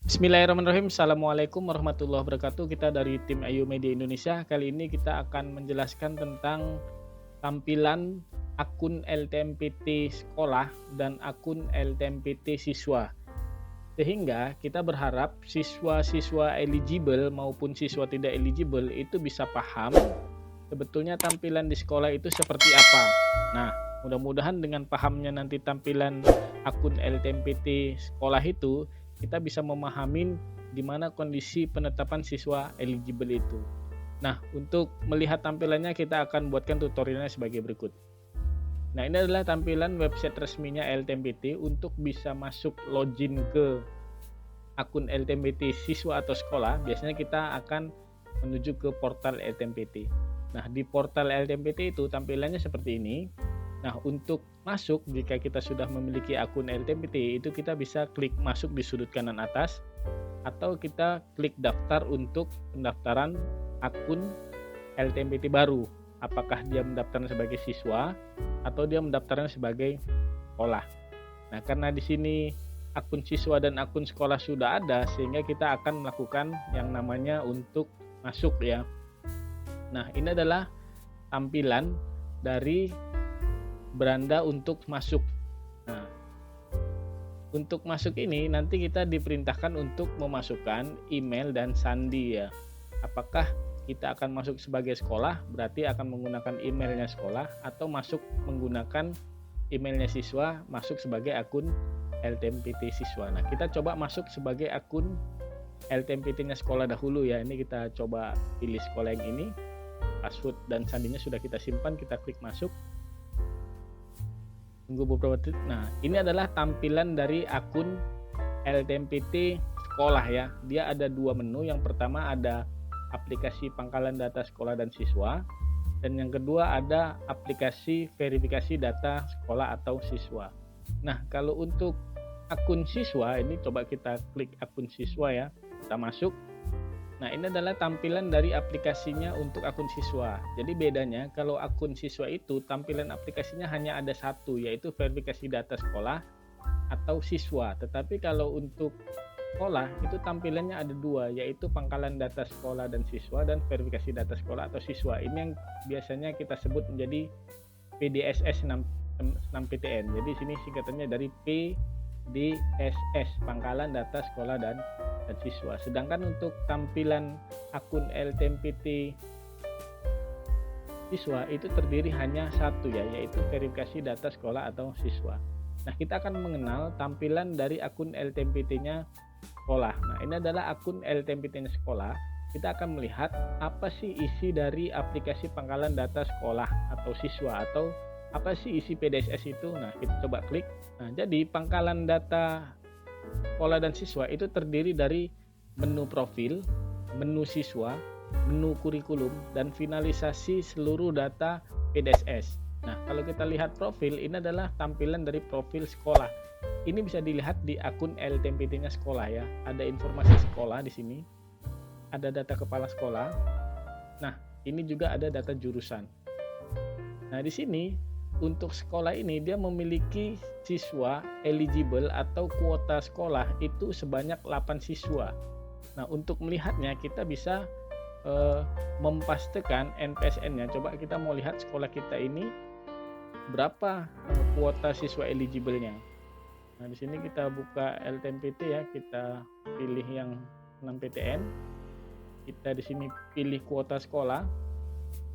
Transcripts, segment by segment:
Bismillahirrahmanirrahim. Assalamualaikum warahmatullahi wabarakatuh. Kita dari tim Ayu Media Indonesia. Kali ini kita akan menjelaskan tentang tampilan akun LTMPT sekolah dan akun LTMPT siswa. Sehingga kita berharap siswa-siswa eligible maupun siswa tidak eligible itu bisa paham sebetulnya tampilan di sekolah itu seperti apa. Nah, mudah-mudahan dengan pahamnya nanti tampilan akun LTMPT sekolah itu, kita bisa memahami di mana kondisi penetapan siswa eligible itu. Nah, untuk melihat tampilannya kita akan buatkan tutorialnya sebagai berikut. Nah, ini adalah tampilan website resminya LTMPT. Untuk bisa masuk login ke akun LTMPT siswa atau sekolah, biasanya kita akan menuju ke portal LTMPT. Nah, di portal LTMPT itu tampilannya seperti ini. Nah, untuk masuk, jika kita sudah memiliki akun LTMPT, itu kita bisa klik masuk di sudut kanan atas, atau kita klik daftar untuk pendaftaran akun LTMPT baru. Apakah dia mendaftarkan sebagai siswa atau dia mendaftarkan sebagai sekolah. Nah, karena di sini akun siswa dan akun sekolah sudah ada, sehingga kita akan melakukan yang namanya untuk masuk ya. Nah, ini adalah tampilan dari beranda untuk masuk. Nah, untuk masuk ini nanti kita diperintahkan untuk memasukkan email dan sandi ya. Apakah kita akan masuk sebagai sekolah, berarti akan menggunakan emailnya sekolah, atau masuk menggunakan emailnya siswa, masuk sebagai akun LTMPT siswa. Nah, kita coba masuk sebagai akun LTMPT-nya sekolah dahulu ya. Ini kita coba pilih sekolah yang ini. Password dan sandinya sudah kita simpan, kita klik masuk. Tunggu beberapa detik. Nah, ini adalah tampilan dari akun LTMPT sekolah ya. Dia ada dua menu. Yang pertama ada aplikasi pangkalan data sekolah dan siswa, dan yang kedua ada aplikasi verifikasi data sekolah atau siswa. Nah, kalau untuk akun siswa ini coba kita klik akun siswa ya. Kita masuk. Nah, ini adalah tampilan dari aplikasinya untuk akun siswa. Jadi bedanya kalau akun siswa itu tampilan aplikasinya hanya ada satu, yaitu verifikasi data sekolah atau siswa. Tetapi kalau untuk sekolah itu tampilannya ada dua, yaitu pangkalan data sekolah dan siswa dan verifikasi data sekolah atau siswa. Ini yang biasanya kita sebut menjadi PDSS 6PTN. Jadi sini singkatannya dari PDSS, pangkalan data sekolah dan siswa. Sedangkan untuk tampilan akun LTMPT siswa itu terdiri hanya satu ya, yaitu verifikasi data sekolah atau siswa. Nah, kita akan mengenal tampilan dari akun LTMPT-nya sekolah. Nah, ini adalah akun LTMPT-nya sekolah. Kita akan melihat apa sih isi dari aplikasi pangkalan data sekolah atau siswa, atau apa sih isi PDSS itu. Nah, kita coba klik. Nah, jadi pangkalan data sekolah dan siswa itu terdiri dari menu profil, menu siswa, menu kurikulum, dan finalisasi seluruh data PDSS. Nah, kalau kita lihat profil, ini adalah tampilan dari profil sekolah. Ini bisa dilihat di akun LTMPT-nya sekolah ya. Ada informasi sekolah di sini, ada data kepala sekolah. Nah, ini juga ada data jurusan. Nah, di sini untuk sekolah ini dia memiliki siswa eligible atau kuota sekolah itu sebanyak 8 siswa. Nah, untuk melihatnya kita bisa mempastikan NPSN-nya. Coba kita mau lihat sekolah kita ini berapa kuota siswa eligible-nya. Nah, di sini kita buka LTMPT ya, kita pilih yang 6PTN. Kita di sini pilih kuota sekolah.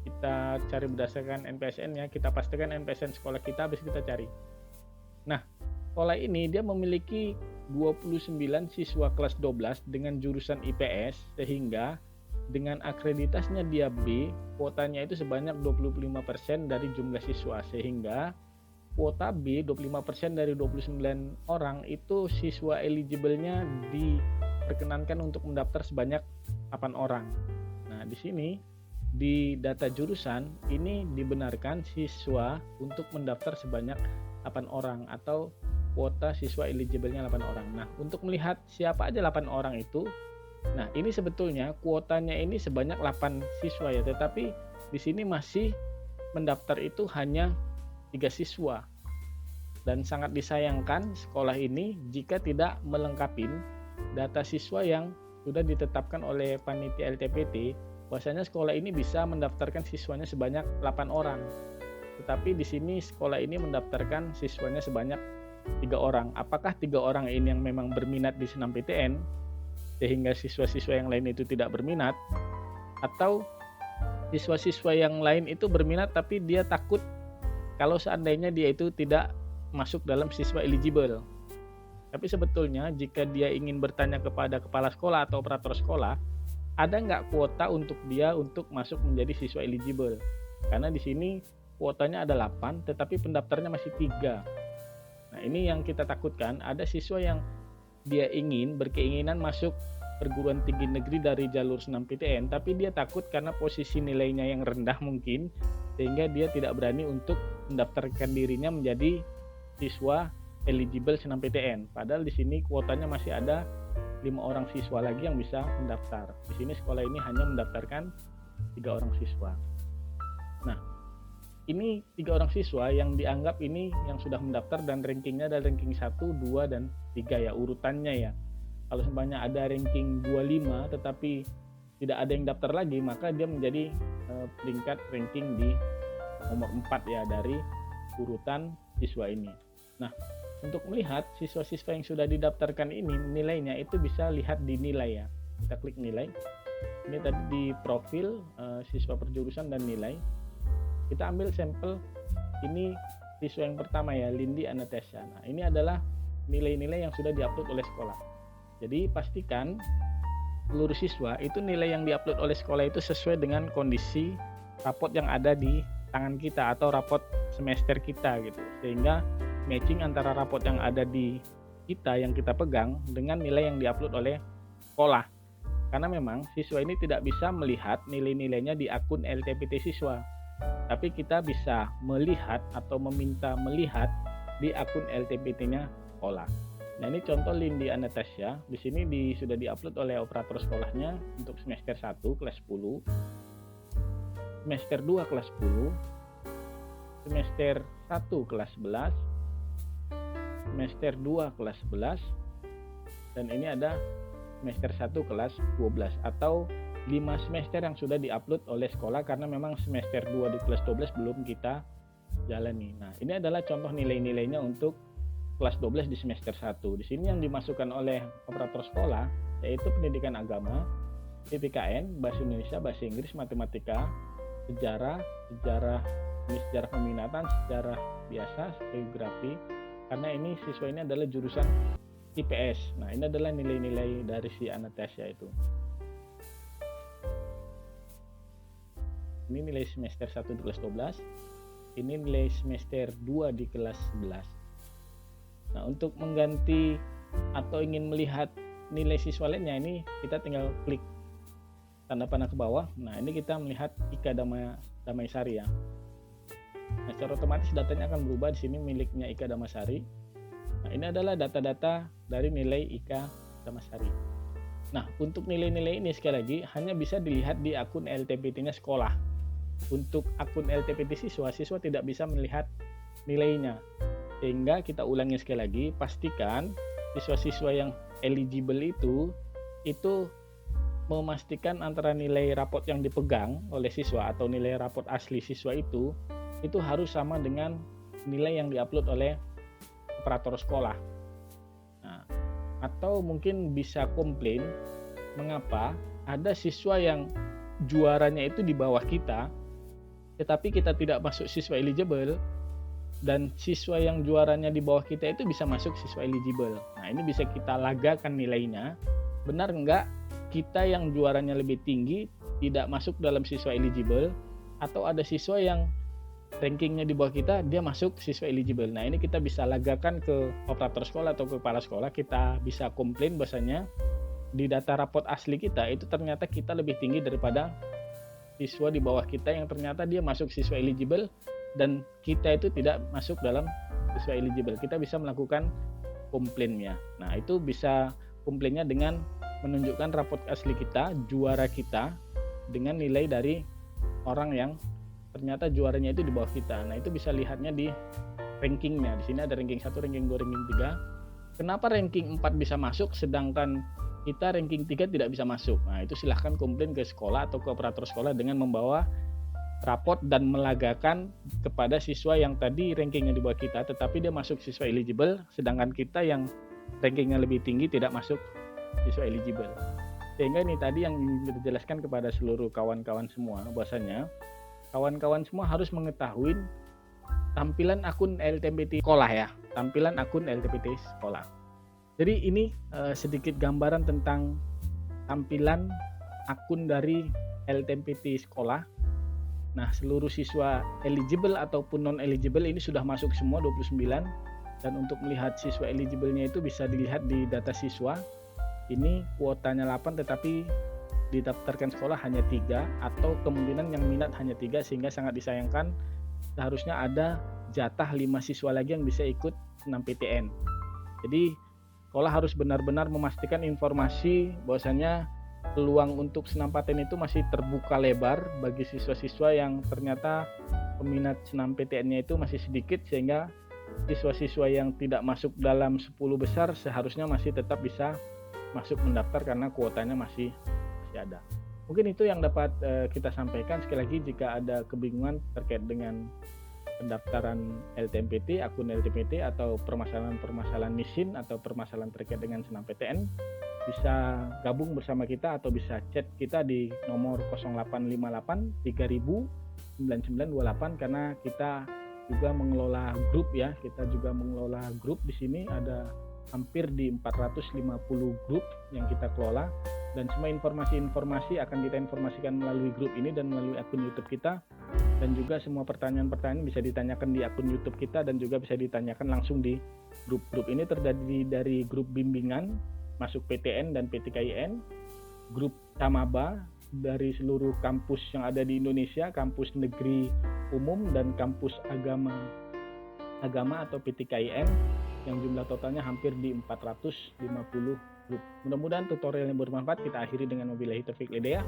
Kita cari berdasarkan NPSN-nya, kita pastikan NPSN sekolah kita, habis kita cari. Nah, sekolah ini dia memiliki 29 siswa kelas 12 dengan jurusan IPS, sehingga dengan akreditasnya dia B, kuotanya itu sebanyak 25% dari jumlah siswa, sehingga kuota B 25% dari 29 orang itu siswa eligible-nya diperkenankan untuk mendaftar sebanyak 8 orang. Nah, di sini di data jurusan ini dibenarkan siswa untuk mendaftar sebanyak 8 orang atau kuota siswa eligible-nya 8 orang. Nah, untuk melihat siapa aja 8 orang itu, nah ini sebetulnya kuotanya ini sebanyak 8 siswa ya, tetapi di sini masih mendaftar itu hanya 3 siswa. Dan sangat disayangkan sekolah ini jika tidak melengkapi data siswa yang sudah ditetapkan oleh panitia LTPT, bahwasanya sekolah ini bisa mendaftarkan siswanya sebanyak 8 orang. Tetapi di sini sekolah ini mendaftarkan siswanya sebanyak 3 orang. Apakah 3 orang ini yang memang berminat di senam PTN sehingga siswa-siswa yang lain itu tidak berminat, atau siswa-siswa yang lain itu berminat tapi dia takut kalau seandainya dia itu tidak masuk dalam siswa eligible. Tapi sebetulnya jika dia ingin bertanya kepada kepala sekolah atau operator sekolah, ada nggak kuota untuk dia untuk masuk menjadi siswa eligible? Karena di sini kuotanya ada 8, tetapi pendaftarnya masih 3. Nah, ini yang kita takutkan, ada siswa yang dia berkeinginan masuk perguruan tinggi negeri dari jalur senam PTN, tapi dia takut karena posisi nilainya yang rendah mungkin, sehingga dia tidak berani untuk mendaftarkan dirinya menjadi siswa eligible senam PTN. Padahal di sini kuotanya masih ada 5 orang siswa lagi yang bisa mendaftar. Di sini sekolah ini hanya mendaftarkan 3 orang siswa. Nah, ini 3 orang siswa yang dianggap ini yang sudah mendaftar dan rankingnya ada ranking 1, 2, dan 3 ya, urutannya ya. Kalau semuanya ada ranking 25 tetapi tidak ada yang daftar lagi, maka dia menjadi peringkat ranking di nomor 4 ya dari urutan siswa ini. Nah, untuk melihat siswa-siswa yang sudah didaftarkan ini nilainya itu bisa lihat di nilai ya. Kita klik nilai. Ini tadi di profil siswa perjurusan dan nilai. Kita ambil sampel ini siswa yang pertama ya, Lindi Anastasia. Nah, ini adalah nilai-nilai yang sudah diupload oleh sekolah. Jadi pastikan seluruh siswa itu nilai yang diupload oleh sekolah itu sesuai dengan kondisi rapot yang ada di tangan kita atau rapot semester kita gitu. Sehingga matching antara rapot yang ada di kita yang kita pegang dengan nilai yang diupload oleh sekolah. Karena memang siswa ini tidak bisa melihat nilai-nilainya di akun LTPT siswa. Tapi kita bisa melihat atau meminta melihat di akun LTPT-nya sekolah. Nah, ini contoh Lindi Anastasia. Di sini sudah diupload oleh operator sekolahnya untuk semester 1 kelas 10, semester 2 kelas 10, semester 1 kelas 11, semester 2 kelas 11, dan ini ada semester 1 kelas 12 atau 5 semester yang sudah diupload oleh sekolah karena memang semester 2 di kelas 12 belum kita jalani. Nah, ini adalah contoh nilai-nilainya untuk kelas 12 di semester 1. Di sini yang dimasukkan oleh operator sekolah yaitu pendidikan agama, PPKN, bahasa Indonesia, bahasa Inggris, matematika, sejarah peminatan, sejarah biasa, geografi. Karena ini siswa ini adalah jurusan IPS. Nah, ini adalah nilai-nilai dari si Anastasia itu. Ini nilai semester 1 di kelas 12, ini nilai semester 2 di kelas 11. Nah, untuk mengganti atau ingin melihat nilai siswa lainnya, ini kita tinggal klik tanda panah ke bawah. Nah, ini kita melihat Ika Damaysari ya. Nah, secara otomatis datanya akan berubah. Di sini miliknya Ika Damasari. Nah, ini adalah data-data dari nilai Ika Damasari. Nah, untuk nilai-nilai ini sekali lagi hanya bisa dilihat di akun LTPT-nya sekolah. Untuk akun LTPT siswa tidak bisa melihat nilainya. Sehingga kita ulangi sekali lagi, pastikan siswa-siswa yang eligible itu memastikan antara nilai rapot yang dipegang oleh siswa atau nilai rapot asli siswa itu harus sama dengan nilai yang diupload oleh operator sekolah. Nah, atau mungkin bisa komplain mengapa ada siswa yang juaranya itu di bawah kita tetapi kita tidak masuk siswa eligible, dan siswa yang juaranya di bawah kita itu bisa masuk siswa eligible. Nah, ini bisa kita lagakan nilainya. Benar enggak kita yang juaranya lebih tinggi tidak masuk dalam siswa eligible, atau ada siswa yang rankingnya di bawah kita dia masuk siswa eligible. Nah, ini kita bisa lagakan ke operator sekolah atau ke kepala sekolah. Kita bisa komplain bahasanya di data rapot asli kita itu ternyata kita lebih tinggi daripada siswa di bawah kita yang ternyata dia masuk siswa eligible dan kita itu tidak masuk dalam siswa eligible. Kita bisa melakukan komplainnya. Nah, itu bisa komplainnya dengan menunjukkan rapot asli kita, juara kita, dengan nilai dari orang yang ternyata juaranya itu di bawah kita. Nah, itu bisa lihatnya di rankingnya. Di sini ada ranking 1, ranking 2, ranking 3. Kenapa ranking 4 bisa masuk sedangkan kita ranking 3 tidak bisa masuk? Nah, itu silahkan komplain ke sekolah atau ke operator sekolah dengan membawa raport dan melagakan kepada siswa yang tadi rankingnya di bawah kita tetapi dia masuk siswa eligible, sedangkan kita yang rankingnya lebih tinggi tidak masuk siswa eligible. Sehingga ini tadi yang ingin kita jelaskan kepada seluruh kawan-kawan semua, bahwasanya kawan-kawan semua harus mengetahui tampilan akun LTMPT sekolah ya, tampilan akun LTMPT sekolah. Jadi ini sedikit gambaran tentang tampilan akun dari LTMPT sekolah. Nah, seluruh siswa eligible ataupun non eligible ini sudah masuk semua 29, dan untuk melihat siswa eligible-nya itu bisa dilihat di data siswa. Ini kuotanya 8 tetapi didaftarkan sekolah hanya 3, atau kemungkinan yang minat hanya 3, sehingga sangat disayangkan. Seharusnya ada jatah 5 siswa lagi yang bisa ikut senam PTN. Jadi sekolah harus benar-benar memastikan informasi bahwasanya peluang untuk senam PTN itu masih terbuka lebar bagi siswa-siswa yang ternyata peminat senam PTN-nya itu masih sedikit, sehingga siswa-siswa yang tidak masuk dalam 10 besar seharusnya masih tetap bisa masuk mendaftar karena kuotanya masih ada. Mungkin itu yang dapat kita sampaikan. Sekali lagi, jika ada kebingungan terkait dengan pendaftaran LTMPT, akun LTMPT, atau permasalahan-permasalahan MISIN atau permasalahan terkait dengan senam PTN, bisa gabung bersama kita atau bisa chat kita di nomor 0858 3000 9928, karena kita juga mengelola grup ya. Kita juga mengelola grup di sini, ada hampir di 450 grup yang kita kelola, dan semua informasi-informasi akan kita informasikan melalui grup ini dan melalui akun YouTube kita. Dan juga semua pertanyaan-pertanyaan bisa ditanyakan di akun YouTube kita dan juga bisa ditanyakan langsung di grup-grup ini. Terdiri dari grup bimbingan masuk PTN dan PTKIN, grup Tamaba dari seluruh kampus yang ada di Indonesia, kampus negeri umum dan kampus agama atau PTKIN, yang jumlah totalnya hampir di 450 grup. Mudah-mudahan tutorial yang bermanfaat. Kita akhiri dengan wabillahi taufiq hidayah.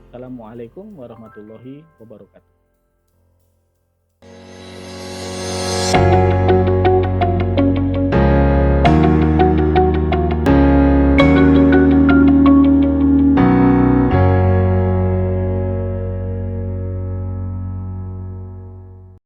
Assalamualaikum warahmatullahi wabarakatuh.